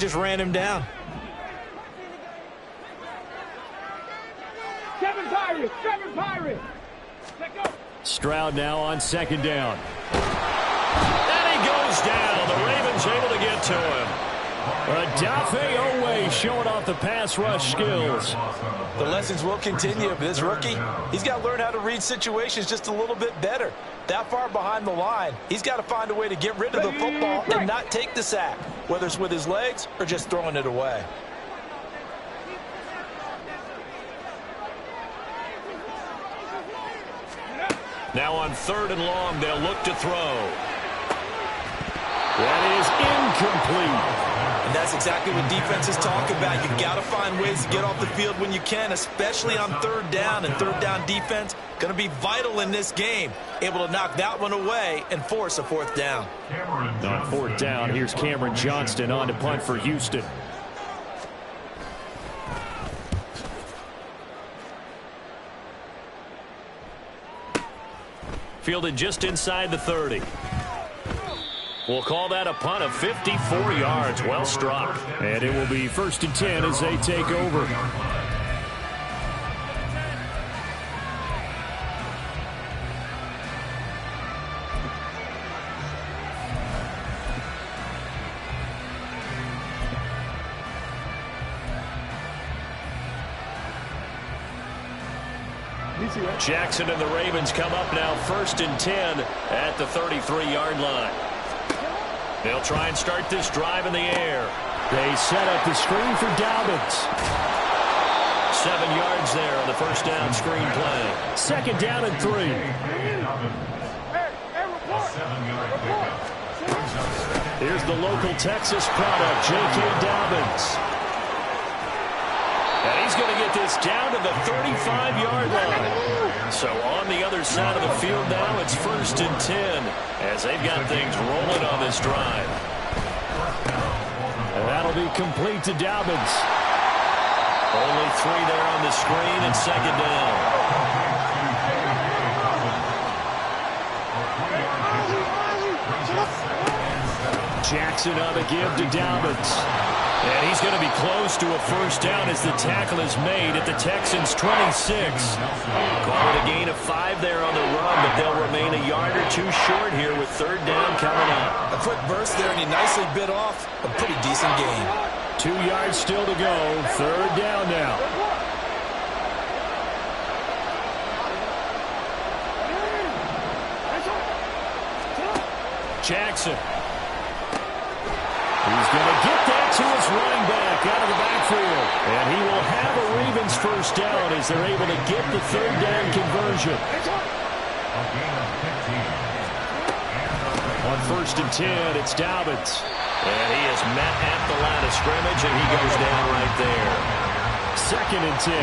Just ran him down. Kevin Pirate. Stroud now on second down. And he goes down. The Ravens able to get to him. Odafe Oweh showing off the pass rush skills. The lessons will continue, but this rookie, he's got to learn how to read situations just a little bit better. That far behind the line, he's got to find a way to get rid of the football and not take the sack, whether it's with his legs or just throwing it away. Now on 3rd and long, they'll look to throw. That is incomplete. And that's exactly what defenses talk about. You've got to find ways to get off the field when you can, especially on 3rd down. And 3rd down defense going to be vital in this game. Able to knock that one away and force a 4th down. On 4th down, here's Cameron Johnston on to punt for Houston. Fielded just inside the 30. We'll call that a punt of 54 yards. Well struck. And it will be 1st and 10 as they take over. Jackson and the Ravens come up now 1st and 10 at the 33-yard line. They'll try and start this drive in the air. They set up the screen for Dobbins. 7 yards there on the 1st down screen play. 2nd down and 3. Here's the local Texas product, J.K. Dobbins. And he's going to get this down to the 35-yard line. So on the other side of the field now, it's 1st and 10 as they've got things rolling on this drive. And that'll be complete to Dobbins. Only 3 there on the screen and 2nd down. Jackson on the give to Dobbins. And he's going to be close to a 1st down as the tackle is made at the Texans' 26. Call it a gain of 5 there on the run, but they'll remain a yard or 2 short here with 3rd down coming up. A quick burst there, and he nicely bit off a pretty decent gain. 2 yards still to go. 3rd down now. Jackson. He's going to get that to his running back out of the backfield. And he will have a Ravens 1st down as they're able to get the 3rd down conversion. On 1st and 10, it's Dobbins. And he is met at the line of scrimmage, and he goes down right there. 2nd and 10.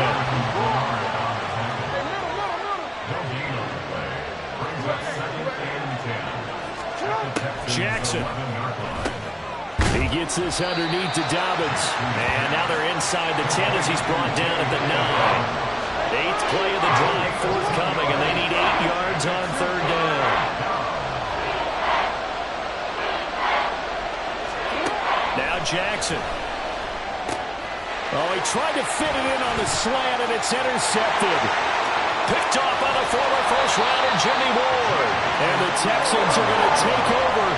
Jackson. He gets this underneath to Dobbins. And now they're inside the 10 as he's brought down at the 9. 8th play of the drive forthcoming, and they need 8 yards on 3rd down. Now Jackson. Oh, he tried to fit it in on the slant, and it's intercepted. Picked off by the former 1st-rounder Jimmy Ward. And the Texans are going to take over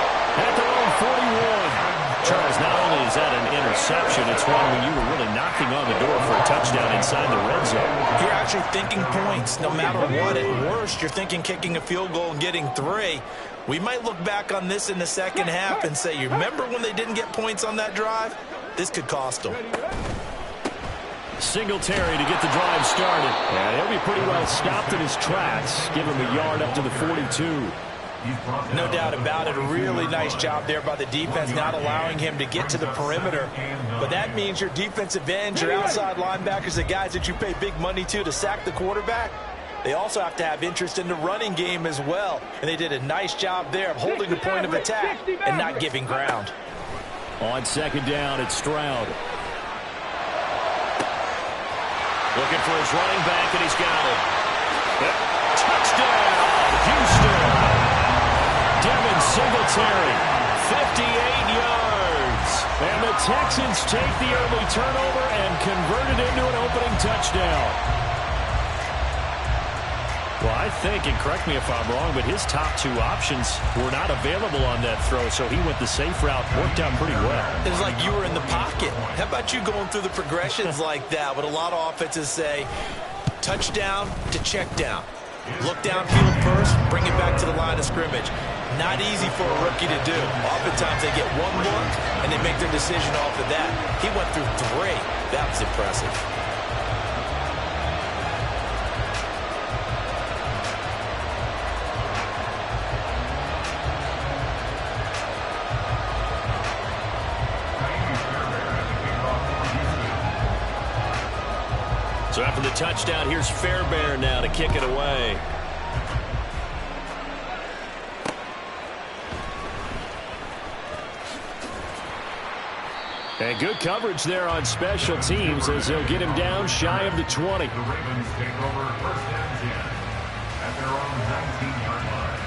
at their own 41. Charles, not only is that an interception, it's one when you were really knocking on the door for a touchdown inside the red zone. You're actually thinking points no matter what. At worst, you're thinking kicking a field goal and getting 3. We might look back on this in the 2nd half and say, you remember when they didn't get points on that drive? This could cost them. Singletary to get the drive started. And he'll be pretty well stopped in his tracks. Give him a yard up to the 42. No doubt about it. A really nice job there by the defense, not allowing him to get to the perimeter. But that means your defensive ends, your outside linebackers, the guys that you pay big money to sack the quarterback, they also have to have interest in the running game as well. And they did a nice job there of holding the point of attack and not giving ground. On 2nd down, it's Stroud. Looking for his running back, and he's got it. Yep. Touchdown, Houston. Devin Singletary, 58 yards. And the Texans take the early turnover and convert it into an opening touchdown. Well, I think, and correct me if I'm wrong, but his top two options were not available on that throw, so he went the safe route. Worked out pretty well. It was like you were in the pocket. How about you going through the progressions like that? What a lot of offenses say, touchdown to check down. Look downfield first, bring it back to the line of scrimmage. Not easy for a rookie to do. Oftentimes they get one look, and they make their decision off of that. He went through three. That was impressive. So after the touchdown, here's Fairbairn now to kick it away. And good coverage there on special teams as they'll get him down shy of the 20. The Ravens take over first and 10 at their own 19-yard line.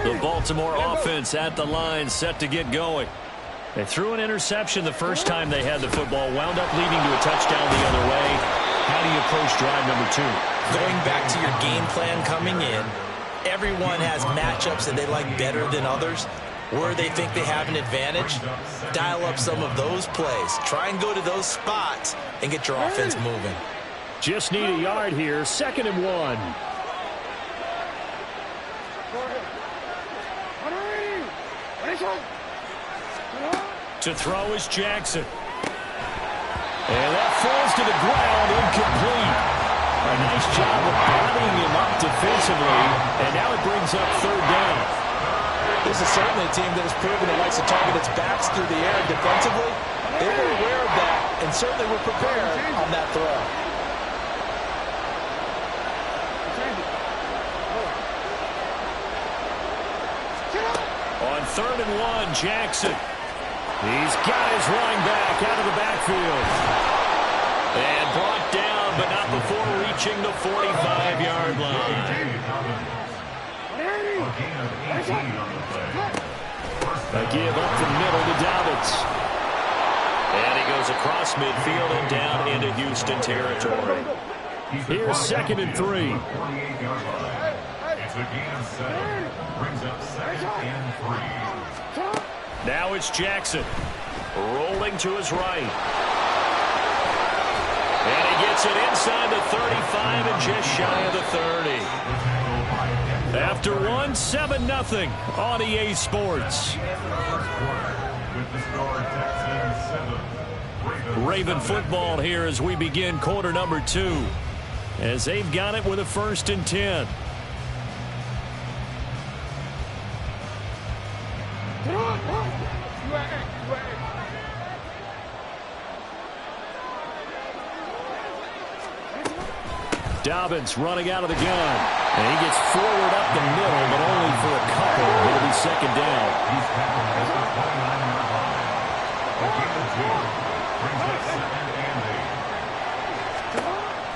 The Baltimore offense at the line, set to get going. They threw an interception the first time they had the football, wound up leading to a touchdown the other way. How do you approach drive number 2? Going back to your game plan coming in, everyone has matchups that they like better than others. Where they think they have an advantage, dial up some of those plays. Try and go to those spots and get your offense moving. Just need a yard here, 2nd and 1. To throw is Jackson. And that falls to the ground, incomplete. A nice job of bodying him up defensively, and now it brings up 3rd down. This is certainly a team that has proven it likes to target its backs through the air defensively. They were aware of that and certainly were prepared on that throw. On 3rd and 1, Jackson. He's got his running back out of the backfield. And brought down, but not before reaching the 45-yard line. A give up the middle to Dobbins. And he goes across midfield and down into Houston territory. Here's 2nd and 3. It's a gain of 7. Brings up 2nd and 3. Now it's Jackson. Rolling to his right. And he gets it inside the 35 and just shy of the 30. After one, 7-0 on EA Sports. Raven football here as we begin quarter number 2. As they've got it with a 1st and 10. Dobbins running out of the gun. And he gets forward up the middle, but only for a couple. It'll be 2nd down.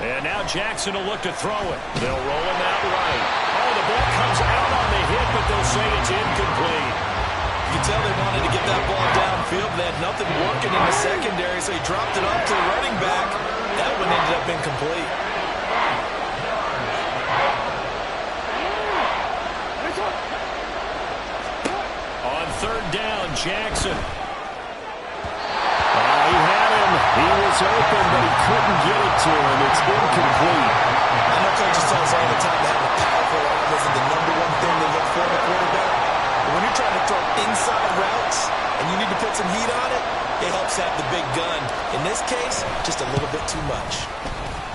And now Jackson will look to throw it. They'll roll him out right. Oh, the ball comes out on the hit, but they'll say it's incomplete. You can tell they wanted to get that ball downfield. They had nothing working in the secondary, so he dropped it off to the running back. That one ended up incomplete. On 3rd down, Jackson. He had him. He was open, but he couldn't get it to him. It's incomplete. I know coaches tell us all the time that having a powerful arm isn't the #1 thing they look for in a quarterback. But when you're trying to throw inside routes and you need to put some heat on it, it helps have the big gun. In this case, just a little bit too much.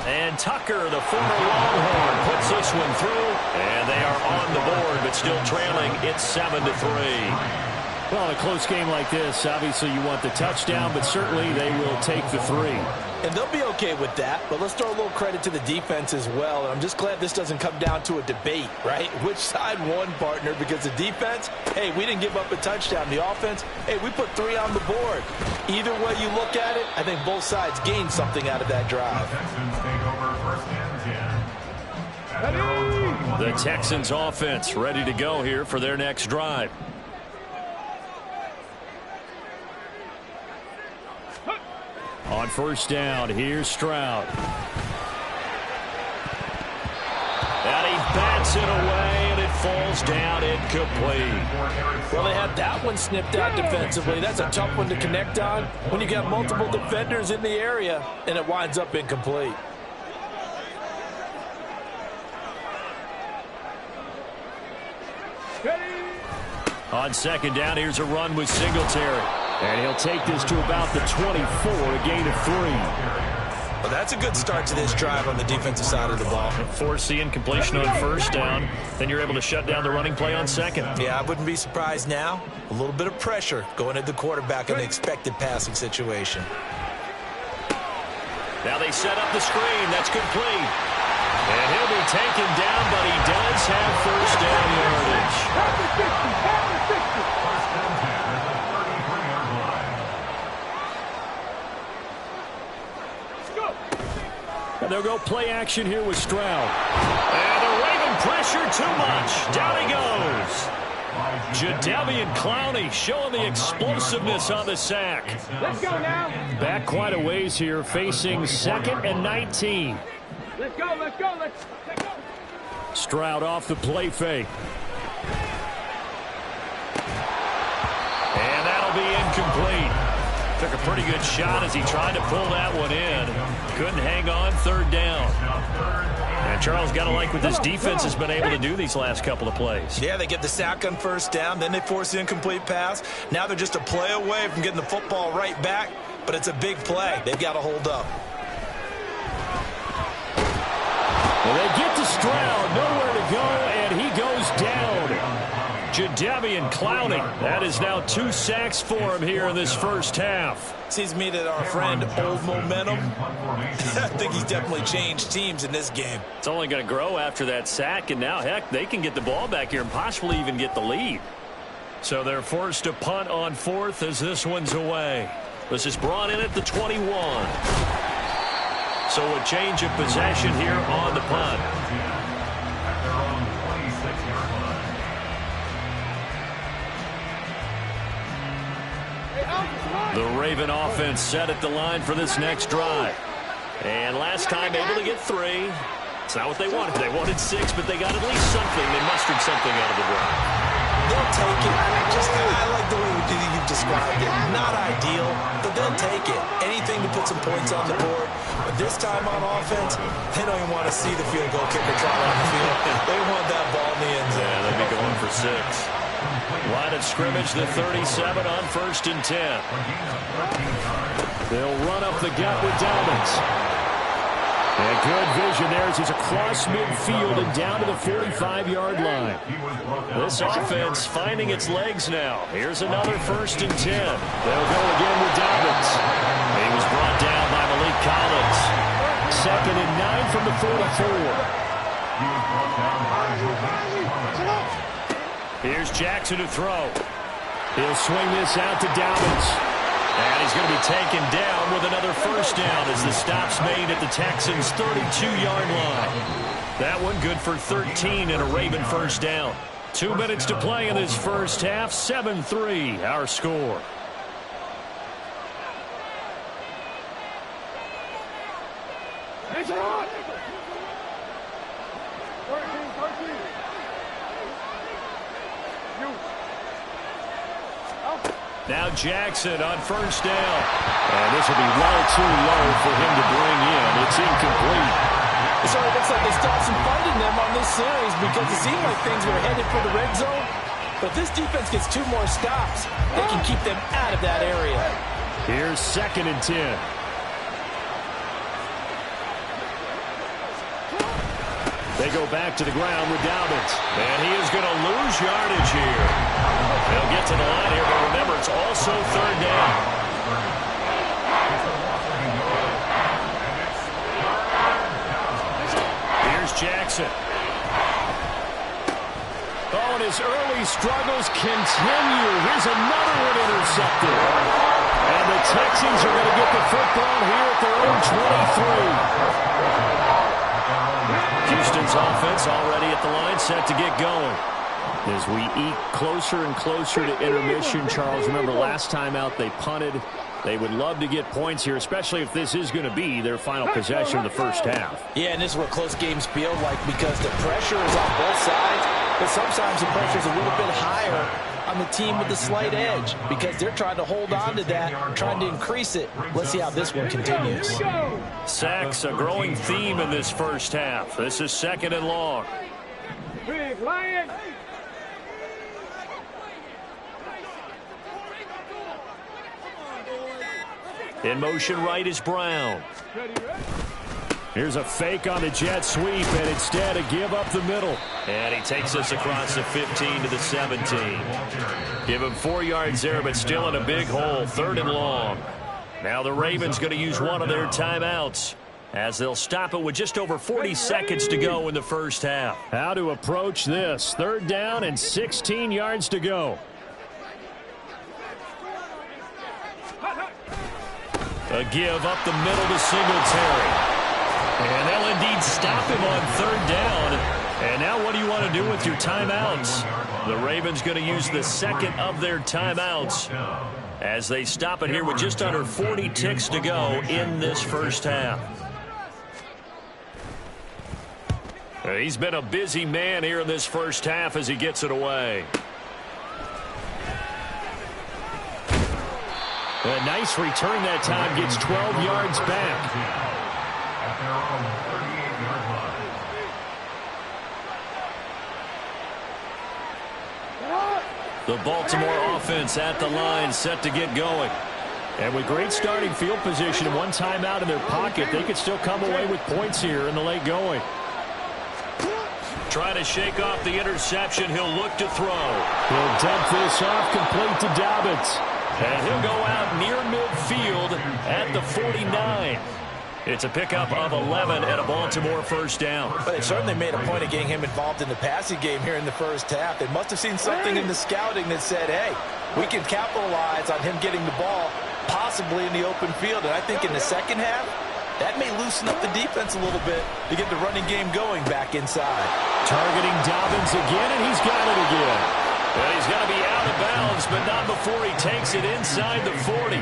And Tucker, the former Longhorn, puts this one through. And they are on the board, but still trailing. It's 7-3. Well, in a close game like this, obviously you want the touchdown, but certainly they will take the 3. And they'll be okay with that, but let's throw a little credit to the defense as well. And I'm just glad this doesn't come down to a debate, right? Which side won, partner? Because the defense, hey, we didn't give up a touchdown. The offense, hey, we put 3 on the board. Either way you look at it, I think both sides gained something out of that drive. The Texans offense ready to go here for their next drive. On first down, here's Stroud. And he bats it away, and it falls down incomplete. Well, they had that one snipped out defensively. That's a tough one to connect on when you got multiple defenders in the area, and it winds up incomplete. On second down, here's a run with Singletary. And he'll take this to about the 24, a gain of 3. Well, that's a good start to this drive on the defensive side of the ball. Force the incompletion on first down. Then you're able to shut down the running play on second. Yeah, I wouldn't be surprised now. A little bit of pressure going at the quarterback in the expected passing situation. Now they set up the screen. That's complete. And he'll be taken down, but he does have first down yardage. And they'll go play action here with Stroud. And the Raven pressure too much. Down he goes. Jadeveon Clowney showing the explosiveness on the sack. Let's go now. Back quite a ways here, facing 2nd and 19. Let's go, let's go, let's go. Stroud off the play fake. And that'll be incomplete. Took a pretty good shot as he tried to pull that one in. Couldn't hang on, 3rd down. And Charles, got to like what this defense has been able to do these last couple of plays. Yeah, they get the sack on first down, then they force the incomplete pass. Now they're just a play away from getting the football right back, but it's a big play. They've got to hold up. Well, they get to Stroud, nowhere to go, and he goes down. Jadeveon Clowney, that is now 2 sacks for him here in this first half. Seems to me that our friend Old Momentum, I think he's definitely changed teams in this game. It's only going to grow after that sack, and now, heck, they can get the ball back here and possibly even get the lead. So they're forced to punt on 4th as this one's away. This is brought in at the 21. So a change of possession here on the punt. The Raven offense set at the line for this next drive. And last time able to get 3. It's not what they wanted. They wanted 6, but they got at least something. They mustered something out of the drive. They'll take it. I like the way you've described it. Not ideal, but they'll take it. Anything to put some points on the board. But this time on offense, they don't even want to see the field goal kicker trot on the field. They want that ball in the end zone. Yeah, they'll be going for 6. Line of scrimmage, the 37 on 1st and 10. They'll run up the gut with Dobbins. And good vision there as he's across midfield and down to the 45-yard line. This offense finding its legs now. Here's another 1st and 10. They'll go again with Dobbins. He was brought down by Malik Collins. 2nd and 9 from the 44. Here's Jackson to throw. He'll swing this out to Dobbins. And he's going to be taken down with another first down as the stop's made at the Texans' 32-yard line. That one good for 13 and a Raven first down. 2 minutes to play in this first half. 7-3 our score. It's on. 13. Now Jackson on first down. And this will be well too low for him to bring in. It's incomplete. So it looks like they stopped some funding them on this series because it seemed like things were headed for the red zone. But this defense gets 2 more stops. They can keep them out of that area. Here's 2nd and 10. They go back to the ground with Dobbins. And he is going to lose yardage here. They'll get to the line here, but remember, it's also third down. Here's Jackson. Oh, and his early struggles continue. Here's another one intercepted. And the Texans are going to get the football here at their own 23. Houston's offense already at the line, set to get going. As we eke closer and closer to intermission, Charles, remember last time out they punted. They would love to get points here, especially if this is going to be their final possession of the first half. Yeah, and this is what close games feel like because the pressure is on both sides, but sometimes the pressure is a little bit higher on the team with the slight edge because they're trying to hold on to that, trying to increase it. Let's see how this one continues. Sacks, a growing theme in this first half. This is 2nd and long. Big Lion. In motion right is Brown. Here's a fake on the jet sweep, and instead a give up the middle. And he takes us across the 15 to the 17. Give him 4 yards there, but still in a big hole. 3rd and long. Now the Ravens going to use one of their timeouts as they'll stop it with just over 40 seconds to go in the first half. How to approach this. 3rd down and 16 yards to go. A give up the middle to Singletary. And they'll indeed stop him on 3rd down. And now what do you want to do with your timeouts? The Ravens going to use the 2nd of their timeouts as they stop it here with just under 40 ticks to go in this first half. He's been a busy man here in this first half as he gets it away. A nice return that time, gets 12 yards back. At their own 38-yard line. The Baltimore offense at the line, set to get going. And with great starting field position and one timeout in their pocket, they could still come away with points here in the late going. Trying to shake off the interception, he'll look to throw. He'll dump this off, complete to Dobbins. And he'll go out near midfield at the 49. It's a pickup of 11 and a Baltimore first down. But they certainly made a point of getting him involved in the passing game here in the first half. They must have seen something in the scouting that said, hey, we can capitalize on him getting the ball possibly in the open field. And I think in the second half, that may loosen up the defense a little bit to get the running game going back inside. Targeting Dobbins again, and he's got it again. And he's going to be out of bounds, but not before he takes it inside the 40.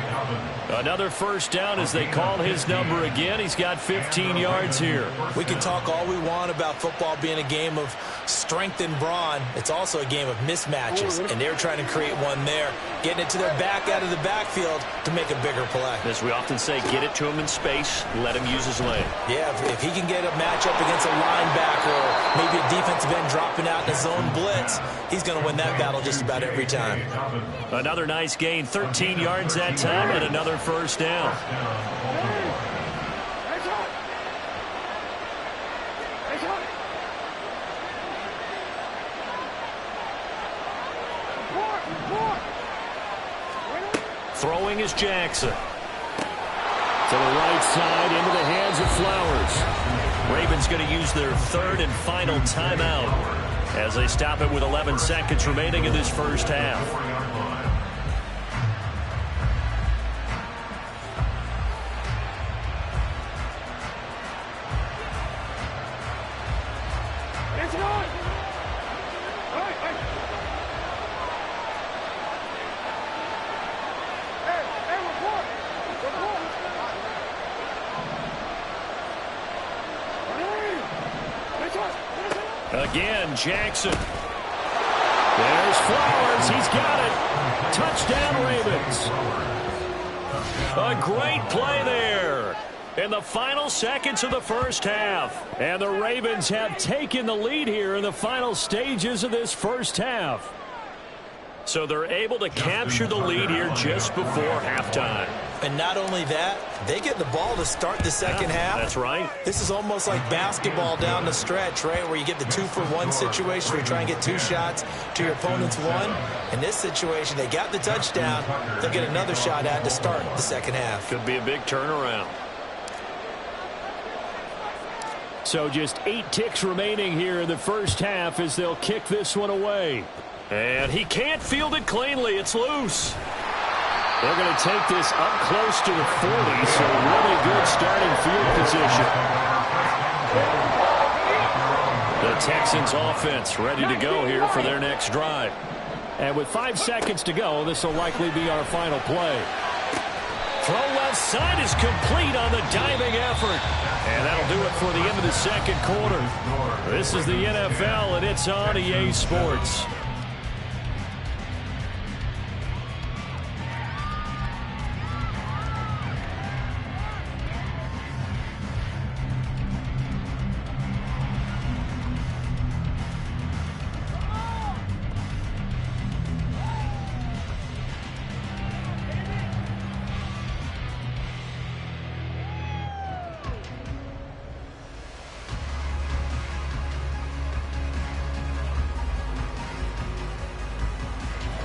Another first down as they call his number again. He's got 15 yards here. We can talk all we want about football being a game of strength and brawn. It's also a game of mismatches, and they're trying to create one there, getting it to their back out of the backfield to make a bigger play. As we often say, get it to him in space, let him use his leg. Yeah, if he can get a matchup against a linebacker or maybe a defensive end dropping out in a zone blitz, he's going to win that battle just about every time. Another nice gain, 13 yards that time, and another first down. Throwing is Jackson. To the right side, into the hands of Flowers. Ravens going to use their 3rd and final timeout as they stop it with 11 seconds remaining in this first half. Again, Jackson. There's Flowers. He's got it. Touchdown, Ravens. A great play there in the final seconds of the first half. And the Ravens have taken the lead here in the final stages of this first half. So they're able to capture the lead here just before halftime. And not only that, they get the ball to start the second half. That's right. This is almost like basketball down the stretch, right, where you get the 2-for-1 situation where you try and get 2 shots to your opponent's 1. In this situation, they got the touchdown. They'll get another shot at to start the second half. Could be a big turnaround. So just 8 ticks remaining here in the first half as they'll kick this one away. And he can't field it cleanly. It's loose. They're going to take this up close to the 40, so really good starting field position. The Texans offense ready to go here for their next drive. And with 5 seconds to go, this will likely be our final play. Throw left side is complete on the diving effort. And that'll do it for the end of the second quarter. This is the NFL, and it's on EA Sports.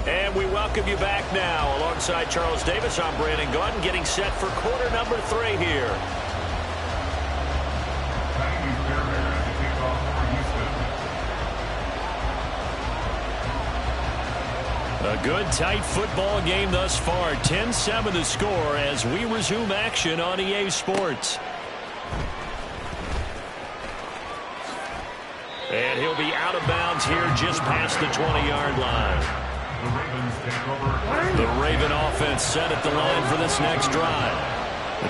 And we welcome you back now. Alongside Charles Davis, I'm Brandon Gaudin, getting set for quarter number 3 here. A good, tight football game thus far. 10-7 the score as we resume action on EA Sports. And he'll be out of bounds here just past the 20-yard line. The Raven offense set at the line for this next drive.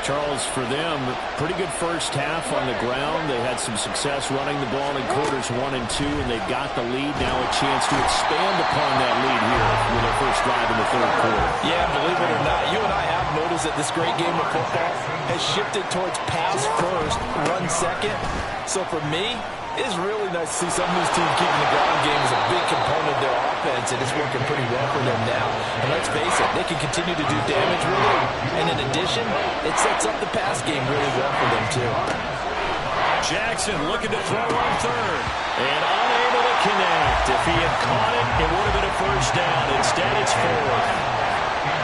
Charles, for them, pretty good first half on the ground. They had some success running the ball in quarters 1 and 2, and they got the lead. Now a chance to expand upon that lead here with their first drive in the third quarter. Yeah, believe it or not, you and I have noticed that this great game of football has shifted towards pass first, run second. So for me, it is really nice to see some of these teams keeping the ground game as a big component of their offense, and it's working pretty well for them now. And let's face it, they can continue to do damage with it. And in addition, it sets up the pass game really well for them, too. Jackson looking to throw on third. And unable to connect. If he had caught it, it would have been a first down. Instead, it's 4th.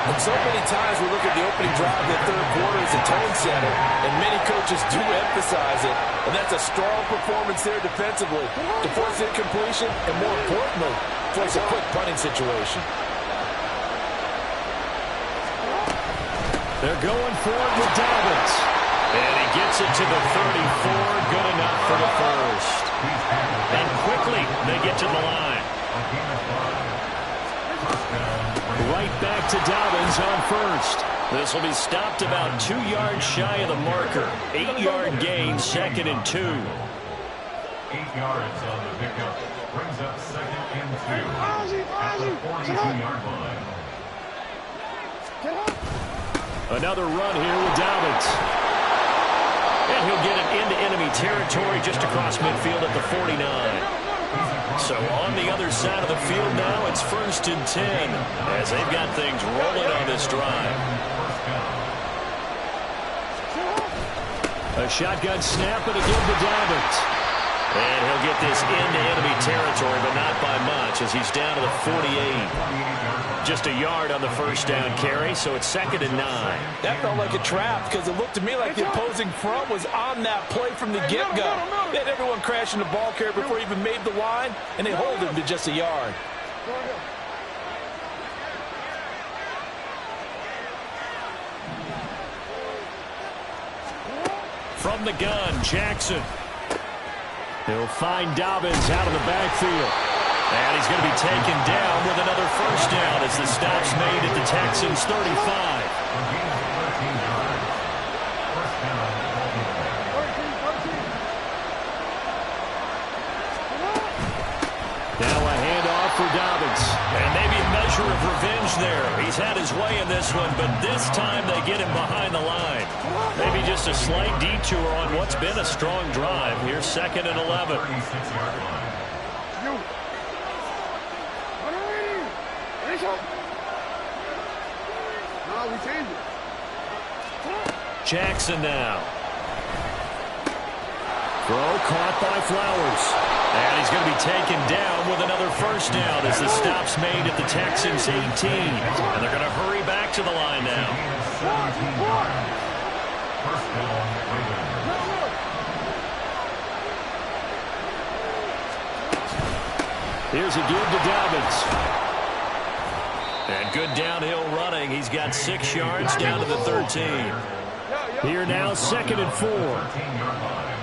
And so many times we look at the opening drive of the third quarter as a tone setter, and many coaches do emphasize it. And that's a strong performance there defensively to force incompletion and, more importantly, force a quick punting situation. They're going for it with Dobbins. And he gets it to the 34. Good enough for the first. And quickly they get to the line. Right back to Dobbins on first. This will be stopped about 2 yards shy of the marker. 8-yard gain, 2nd and 2. 8 yards on the pickup. Brings up 2nd and 2 at the 42-yard line. Another run here with Dobbins. And he'll get it into enemy territory just across midfield at the 49. So on the other side of the field now, it's 1st and 10 as they've got things rolling on this drive. A shotgun snap and again to Dobbins. And he'll get this into enemy territory, but not by much as he's down to the 48. Just a yard on the first down carry, so it's 2nd and 9. That felt like a trap because it looked to me like the opposing front was on that play from the get-go. They had everyone crashing the ball carrier before he even made the line, and they hold him to just a yard. From the gun, Jackson. He'll find Dobbins out of the backfield. And he's going to be taken down with another first down as the stop's made at the Texans' 35. Now a handoff for Dobbins. And maybe a measure of revenge there. He's had his way in this one, but this time they get him behind the line. Maybe just a slight detour on what's been a strong drive. Here's 2nd and 11. No, we changed it. Jackson now. Throw caught by Flowers. And he's going to be taken down with another first down as the stop's made at the Texans 18. And they're going to hurry back to the line now. First down, Here's a give to Dobbins. And good downhill running. He's got 6 yards down to the 13. Here now, 2nd and 4. 13-yard line.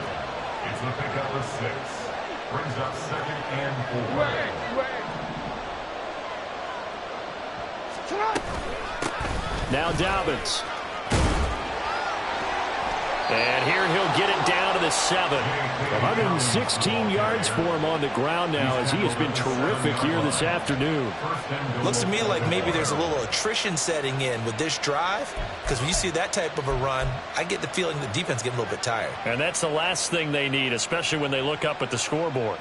It's the pickup of 6. Brings up 2nd and 4. Now Dobbins. And here he'll get it down to the 7. 116 yards for him on the ground now as he has been terrific here this afternoon. Looks to me like maybe there's a little attrition setting in with this drive, because when you see that type of a run, I get the feeling the defense getting a little bit tired. And that's the last thing they need, especially when they look up at the scoreboard.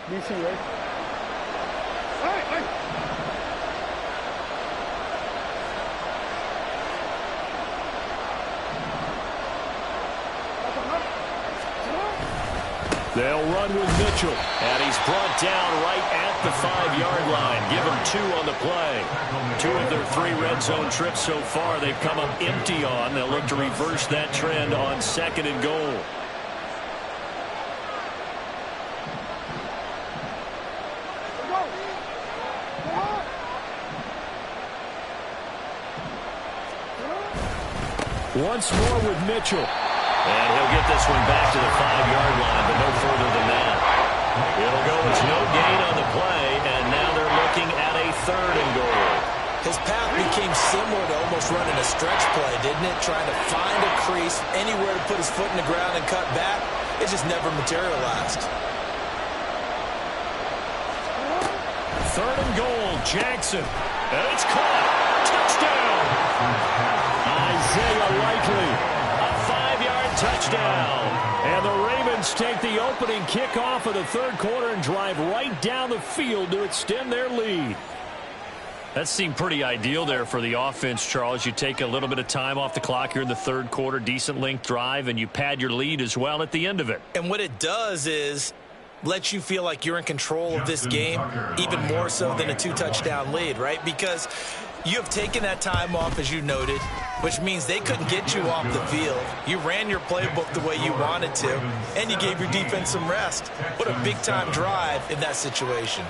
DC, right? Hey! They'll run with Mitchell. And he's brought down right at the 5-yard line. Give him 2 on the play. 2 of their 3 red zone trips so far they've come up empty on. They'll look to reverse that trend on 2nd and goal. Once more with Mitchell. And he'll get this one back to the 5-yard line, but no further than that. It'll go as no gain on the play, and now they're looking at a 3rd and goal. His path became similar to almost running a stretch play, didn't it? Trying to find a crease, anywhere to put his foot in the ground and cut back. It just never materialized. 3rd and goal, Jackson. And it's caught. Touchdown. Isaiah Likely. A 5-yard touchdown. And the Ravens take the opening kickoff of the 3rd quarter and drive right down the field to extend their lead. That seemed pretty ideal there for the offense, Charles. You take a little bit of time off the clock here in the 3rd quarter, decent length drive, and you pad your lead as well at the end of it. And what it does is lets you feel like you're in control of this game, even more so than a 2-touchdown lead, right? Because you have taken that time off, as you noted, which means they couldn't get you off the field. You ran your playbook the way you wanted to, and you gave your defense some rest. What a big-time drive in that situation.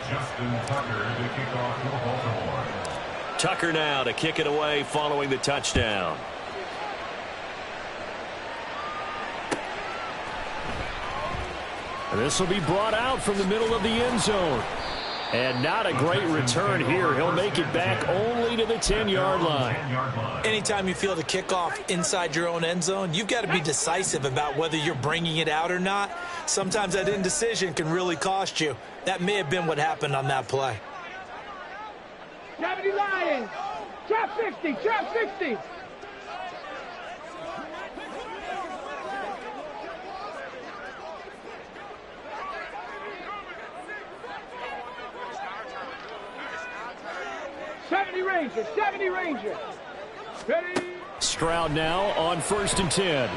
Justin Tucker to kick off for Baltimore. Tucker now to kick it away following the touchdown. And this will be brought out from the middle of the end zone. And not a great return here. He'll make it back only to the 10-yard line. Anytime you feel the kickoff inside your own end zone, you've got to be decisive about whether you're bringing it out or not. Sometimes that indecision can really cost you. That may have been what happened on that play. 70 Lions! Trap 60! Trap 60! Ranger, 70 Ranger. Ready? Stroud now on 1st and 10.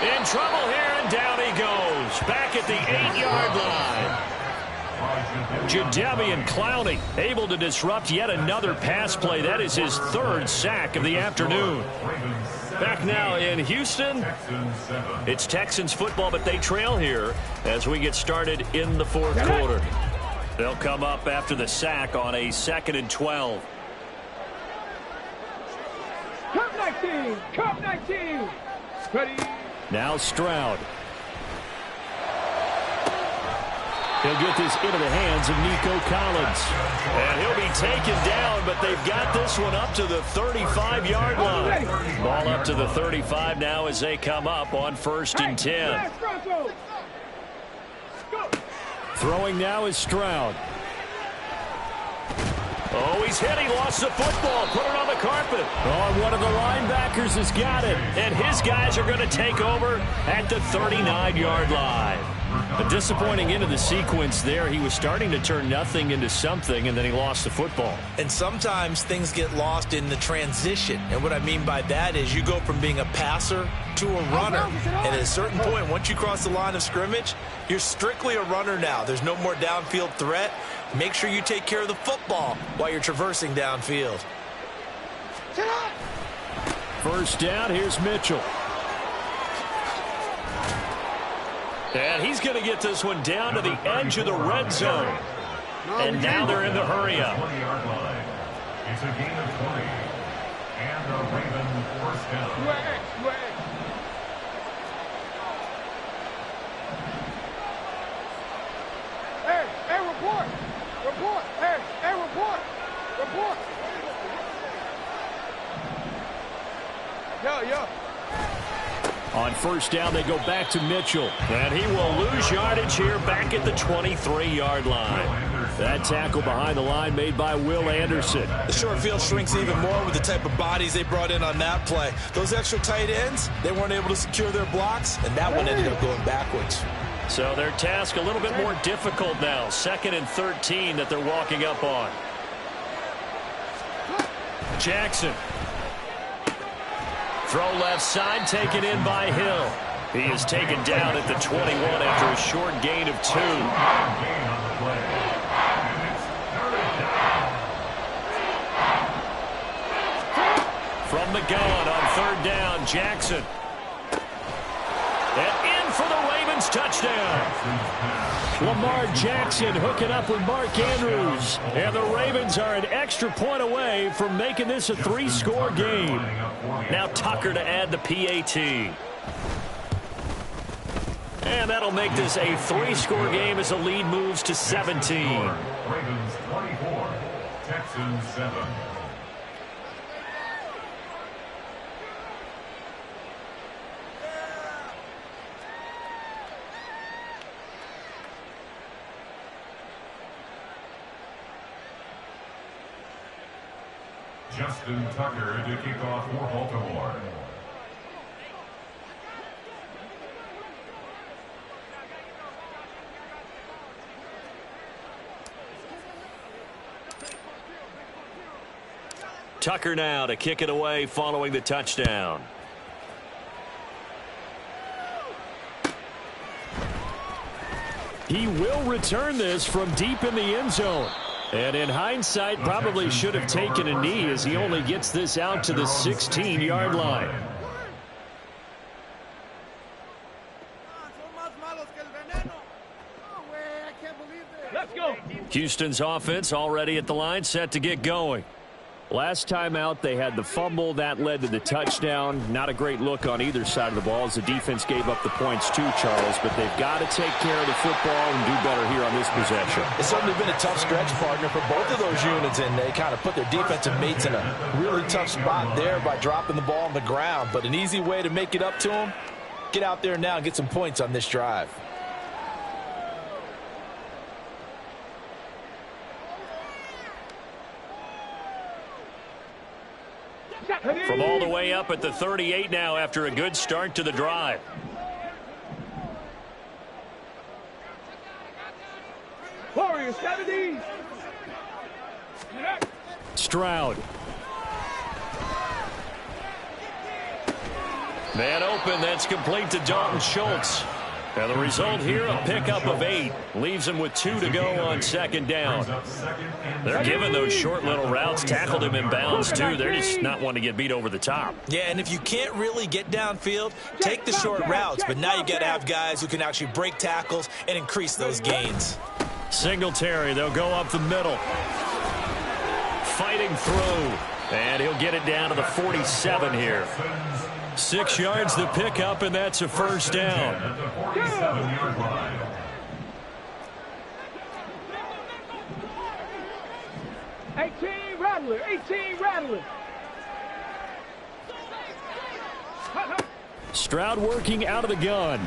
In trouble here, and down he goes. Back at the 8-yard line. Jadeveon Clowney able to disrupt yet another pass play. That is his 3rd sack of the afternoon. Back now in Houston. It's Texans football, but they trail here as we get started in the 4th quarter. They'll come up after the sack on a 2nd and 12. Cup 19! Cup 19! Ready? Now Stroud. He'll get this into the hands of Nico Collins. And he'll be taken down, but they've got this one up to the 35-yard line. Ball up to the 35 now as they come up on 1st and 10. Throwing now is Stroud. Oh, he's hit. He lost the football. Put it on the carpet. Oh, one of the linebackers has got it. And his guys are going to take over at the 39-yard line. A disappointing end of the sequence there. He was starting to turn nothing into something, and then he lost the football. And sometimes things get lost in the transition. And what I mean by that is you go from being a passer to a runner. And at a certain point, once you cross the line of scrimmage, you're strictly a runner now. There's no more downfield threat. Make sure you take care of the football while you're traversing downfield. First down, here's Mitchell. And he's going to get this one down to the edge of the red zone. And now they're in the hurry-up. 20-yard line. It's a gain of 20. And the Ravens first down. Hey, report. Report. Hey, report. Report. Yo. On first down, they go back to Mitchell. And he will lose yardage here back at the 23-yard line. That tackle behind the line made by Will Anderson. The short field shrinks even more with the type of bodies they brought in on that play. Those extra tight ends, they weren't able to secure their blocks, and that one ended up going backwards. So their task a little bit more difficult now. 2nd and 13 that they're walking up on. Jackson. Throw left side, taken in by Hill. He is taken down at the 21 after a short gain of 2. From the gun on 3rd down, Jackson. And in for the Ravens touchdown. Lamar Jackson hooking up with Mark Andrews. And the Ravens are an extra point away from making this a 3-score game. Now Tucker to add the PAT. And that'll make this a 3-score game as the lead moves to 17. Ravens 24, Texans 7. Justin Tucker to kick off for Baltimore. Tucker now to kick it away following the touchdown. He will return this from deep in the end zone. And in hindsight, probably should have taken a knee as he only gets this out to the 16-yard line. Let's go. Houston's offense already at the line, set to get going. Last time out, they had the fumble. That led to the touchdown. Not a great look on either side of the ball as the defense gave up the points too, Charles. But they've got to take care of the football and do better here on this possession. It's certainly been a tough stretch, partner, for both of those units, and they kind of put their defensive mates in a really tough spot there by dropping the ball on the ground. But an easy way to make it up to them, get out there now and get some points on this drive. From all the way up at the 38 now after a good start to the drive. Warriors 70. Stroud. Man open, that's complete to Dalton Schultz. And the result here, a pickup of 8. Leaves him with 2 to go on 2nd down. They're giving those short little routes. Tackled him in bounds, too. They're just not wanting to get beat over the top. Yeah, and if you can't really get downfield, take the short routes. But now you got to have guys who can actually break tackles and increase those gains. Singletary, they'll go up the middle. Fighting through. And he'll get it down to the 47 here. 6 yards the pickup, and that's a first down. At the 47-yard line. Rattler, 18 Rattler. Stroud working out of the gun.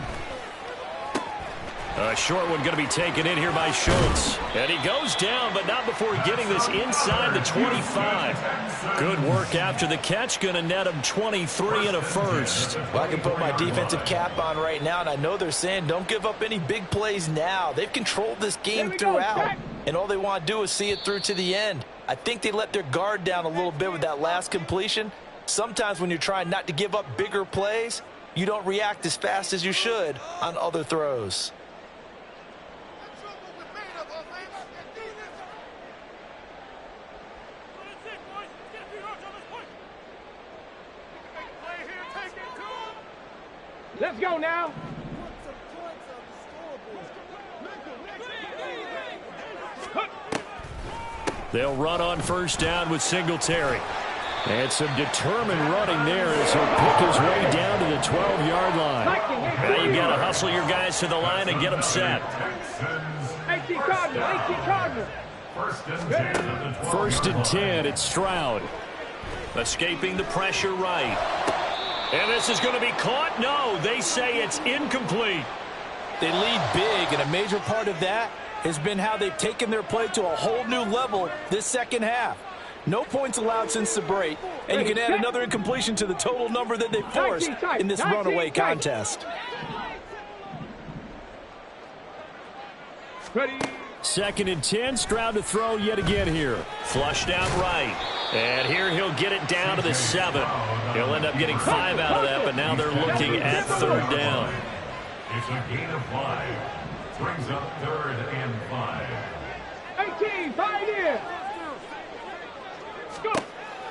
A short one going to be taken in here by Schultz. And he goes down, but not before getting this inside the 25. Good work after the catch. Going to net him 23 and a first. Well, I can put my defensive cap on right now, and I know they're saying don't give up any big plays now. They've controlled this game throughout, and all they want to do is see it through to the end. I think they let their guard down a little bit with that last completion. Sometimes when you're trying not to give up bigger plays, you don't react as fast as you should on other throws. Let's go now. They'll run on first down with Singletary. And some determined running there as he'll pick his way down to the 12-yard line. Now you got to hustle your guys to the line and get them set. 18 Cardinal. First and 10, it's Stroud. Escaping the pressure right. And this is going to be caught? No, they say it's incomplete. They lead big, and a major part of that has been how they've taken their play to a whole new level this second half. No points allowed since the break, and you can add another incompletion to the total number that they forced in this runaway contest. Ready. Second and 10, Stroud to throw yet again here. Flushed out right. And here he'll get it down to the 7. He'll end up getting 5 out of that, but now they're looking at third down. It's a gain of 5. Brings up 3rd and 5. 18, 5 in. Go.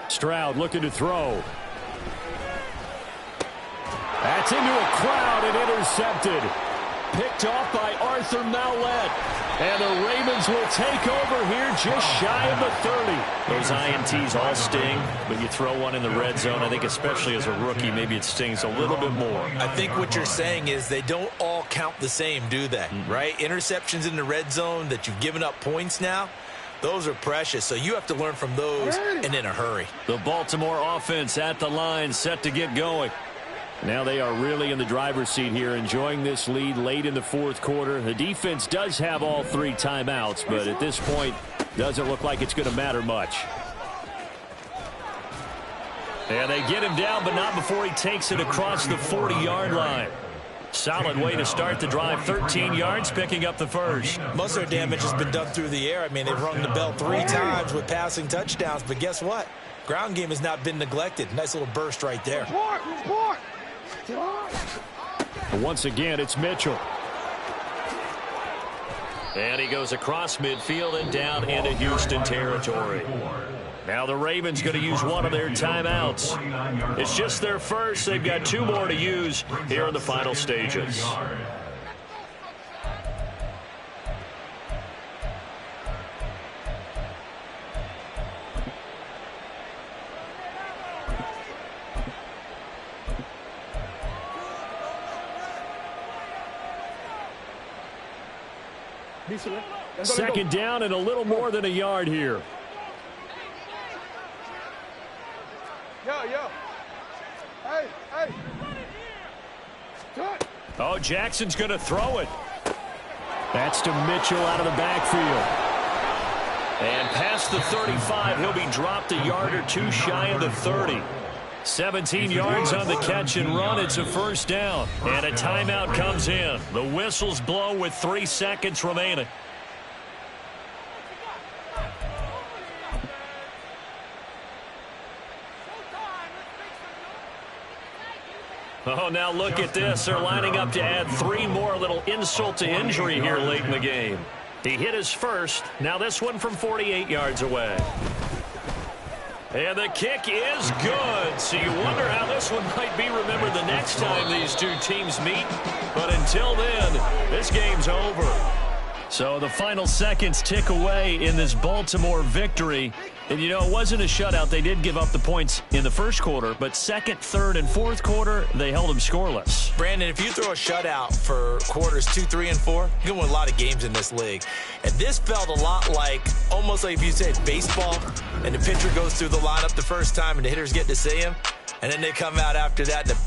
Stroud looking to throw. That's into a crowd and intercepted. Picked off by Arthur Maulet. And the Ravens will take over here just shy of the 30. Those INTs all sting, but you throw one in the red zone, I think especially as a rookie, maybe it stings a little bit more. I think what you're saying is they don't all count the same, do they? Right? Interceptions in the red zone that you've given up points now, those are precious. So you have to learn from those and in a hurry. The Baltimore offense at the line, set to get going. Now they are really in the driver's seat here, enjoying this lead late in the fourth quarter. The defense does have all 3 timeouts, but at this point, doesn't look like it's going to matter much. And they get him down, but not before he takes it across the 40-yard line. Solid way to start the drive. 13 yards, picking up the first. Most of their damage has been done through the air. I mean, they've rung the bell 3 times with passing touchdowns, but guess what? Ground game has not been neglected. Nice little burst right there. Report. Once again, it's Mitchell. And he goes across midfield and down into Houston territory. Now the Ravens going to use one of their timeouts. It's just their first. They've got 2 more to use here in the final stages. Second down and a little more than a yard here. Yo. Hey. Oh, Jackson's going to throw it. That's to Mitchell out of the backfield. And past the 35, he'll be dropped a yard or 2 shy of the 30. 17 yards on the catch and run. It's a first down. And a timeout comes in. The whistles blow with 3 seconds remaining. Oh, now look at this. They're lining up to add 3 more. Little insult to injury here late in the game. He hit his first. Now this one from 48 yards away. And the kick is good. So you wonder how this one might be remembered the next time these 2 teams meet. But until then, this game's over. So the final seconds tick away in this Baltimore victory. And, you know, it wasn't a shutout. They did give up the points in the first quarter, but second, third, and fourth quarter, they held them scoreless. Brandon, if you throw a shutout for quarters 2, 3, and 4, you can win a lot of games in this league. And this felt a lot like, almost like if you said baseball, and the pitcher goes through the lineup the first time, and the hitters get to see him, and then they come out after that, and the